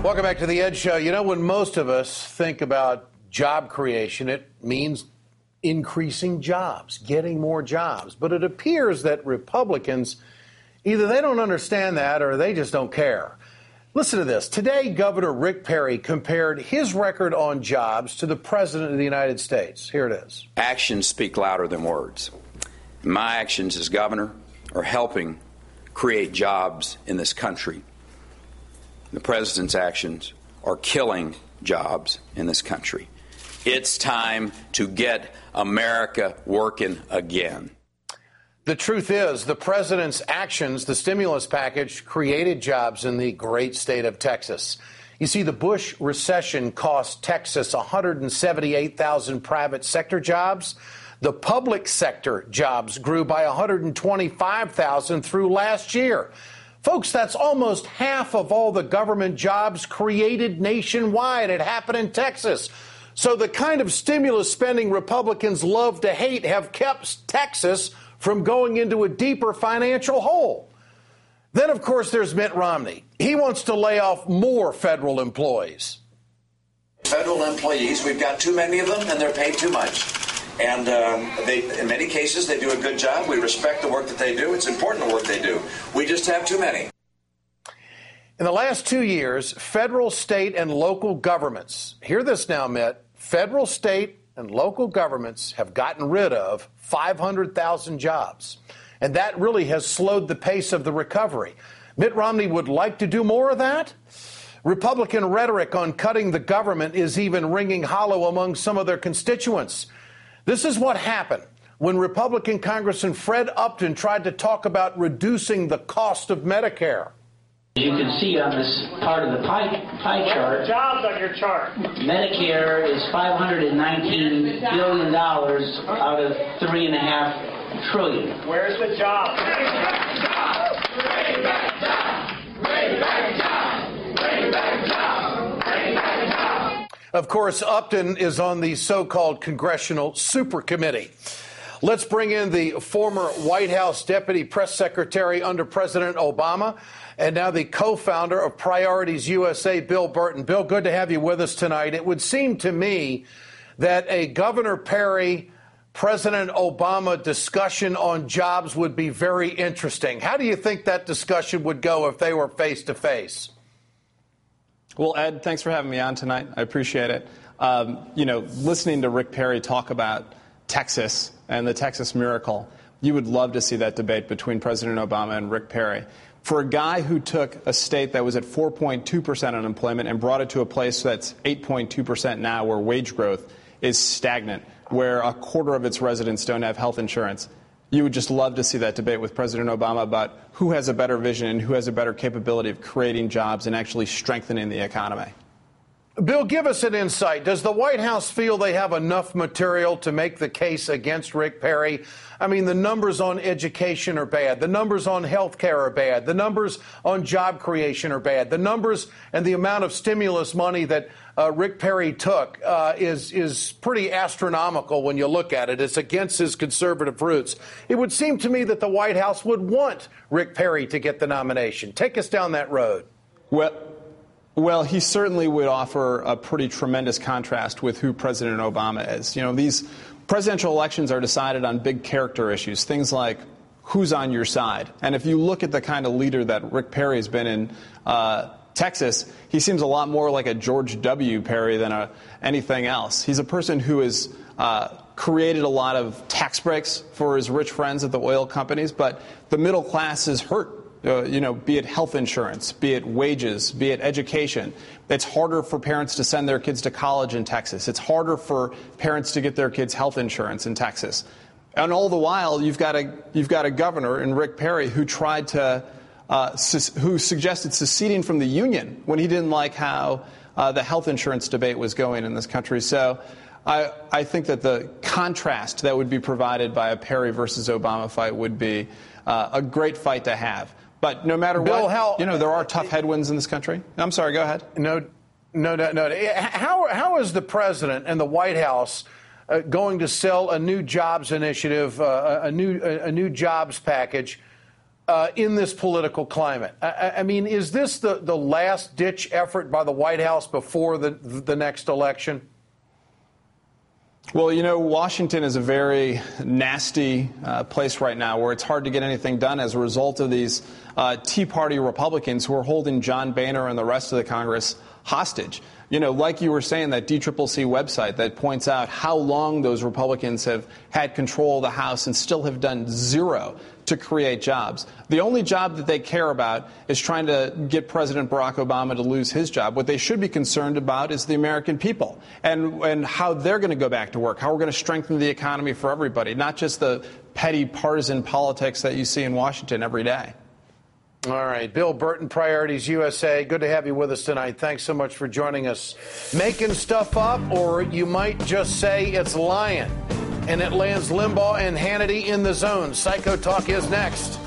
Welcome back to the Ed Show. You know, when most of us think about job creation, it means increasing jobs, getting more jobs. But it appears that Republicans, either they don't understand that or they just don't care. Listen to this. Today, Governor Rick Perry compared his record on jobs to the President of the United States. Here it is. Actions speak louder than words. My actions as governor are helping create jobs in this country. The president's actions are killing jobs in this country. It's time to get America working again. The truth is, the president's actions, the stimulus package, created jobs in the great state of Texas. You see, the Bush recession cost Texas 178,000 private sector jobs. The public sector jobs grew by 125,000 through last year. Folks, that's almost half of all the government jobs created nationwide. It happened in Texas. So the kind of stimulus spending Republicans love to hate have kept Texas from going into a deeper financial hole. Then, of course, there's Mitt Romney. He wants to lay off more federal employees. Federal employees, we've got too many of them, and they're paid too much. And in many cases, they do a good job. We respect the work that they do. It's important, the work they do. We just have too many. In the last 2 years, federal, state, and local governments, hear this now, Mitt, federal, state, and local governments have gotten rid of 500,000 jobs. And that really has slowed the pace of the recovery. Mitt Romney would like to do more of that. Republican rhetoric on cutting the government is even ringing hollow among some of their constituents. This is what happened when Republican Congressman Fred Upton tried to talk about reducing the cost of Medicare. You can see on this part of the pie chart, jobs on your chart. Medicare is $519 billion out of $3.5 trillion. Where's the job? Bring back jobs! Bring back jobs! Bring back jobs! Bring back jobs! Bring back jobs! Of course, Upton is on the so-called Congressional Super Committee. Let's bring in the former White House Deputy Press Secretary under President Obama and now the co-founder of Priorities USA, Bill Burton. Bill, good to have you with us tonight. It would seem to me that a Governor Perry, President Obama discussion on jobs would be very interesting. How do you think that discussion would go if they were face to face? Well, Ed, thanks for having me on tonight. I appreciate it. Listening to Rick Perry talk about Texas and the Texas miracle, you would love to see that debate between President Obama and Rick Perry. For a guy who took a state that was at 4.2% unemployment and brought it to a place that's 8.2% now, where wage growth is stagnant, where a quarter of its residents don't have health insurance, you would just love to see that debate with President Obama about who has a better vision and who has a better capability of creating jobs and actually strengthening the economy. Bill, give us an insight. Does the White House feel they have enough material to make the case against Rick Perry? I mean, the numbers on education are bad. The numbers on health care are bad. The numbers on job creation are bad. The numbers and the amount of stimulus money that Rick Perry took is pretty astronomical when you look at it. It's against his conservative roots. It would seem to me that the White House would want Rick Perry to get the nomination. Take us down that road. Well, he certainly would offer a pretty tremendous contrast with who President Obama is. You know, these presidential elections are decided on big character issues, things like who's on your side. And if you look at the kind of leader that Rick Perry has been in Texas, he seems a lot more like a George W. Perry than anything else. He's a person who has created a lot of tax breaks for his rich friends at the oil companies, but the middle class is hurt. Be it health insurance, be it wages, be it education. It's harder for parents to send their kids to college in Texas. It's harder for parents to get their kids health insurance in Texas. And all the while, you've got a governor in Rick Perry who tried to, who suggested seceding from the union when he didn't like how the health insurance debate was going in this country. So I think that the contrast that would be provided by a Perry versus Obama fight would be a great fight to have. But no matter Bill, what, there are tough headwinds in this country. I'm sorry, go ahead. No. How is the president and the White House going to sell a new jobs initiative, a new jobs package in this political climate? I mean, is this the last-ditch effort by the White House before the next election? Well, you know, Washington is a very nasty place right now where it's hard to get anything done as a result of these Tea Party Republicans who are holding John Boehner and the rest of the Congress hostage. You know, like you were saying, that DCCC website that points out how long those Republicans have had control of the House and still have done zero to create jobs. The only job that they care about is trying to get President Barack Obama to lose his job. What they should be concerned about is the American people and how they're going to go back to work, how we're going to strengthen the economy for everybody, not just the petty partisan politics that you see in Washington every day. All right. Bill Burton, Priorities USA. Good to have you with us tonight. Thanks so much for joining us. Making stuff up, or you might just say it's lying. And it lands Limbaugh and Hannity in the zone. Psycho Talk is next.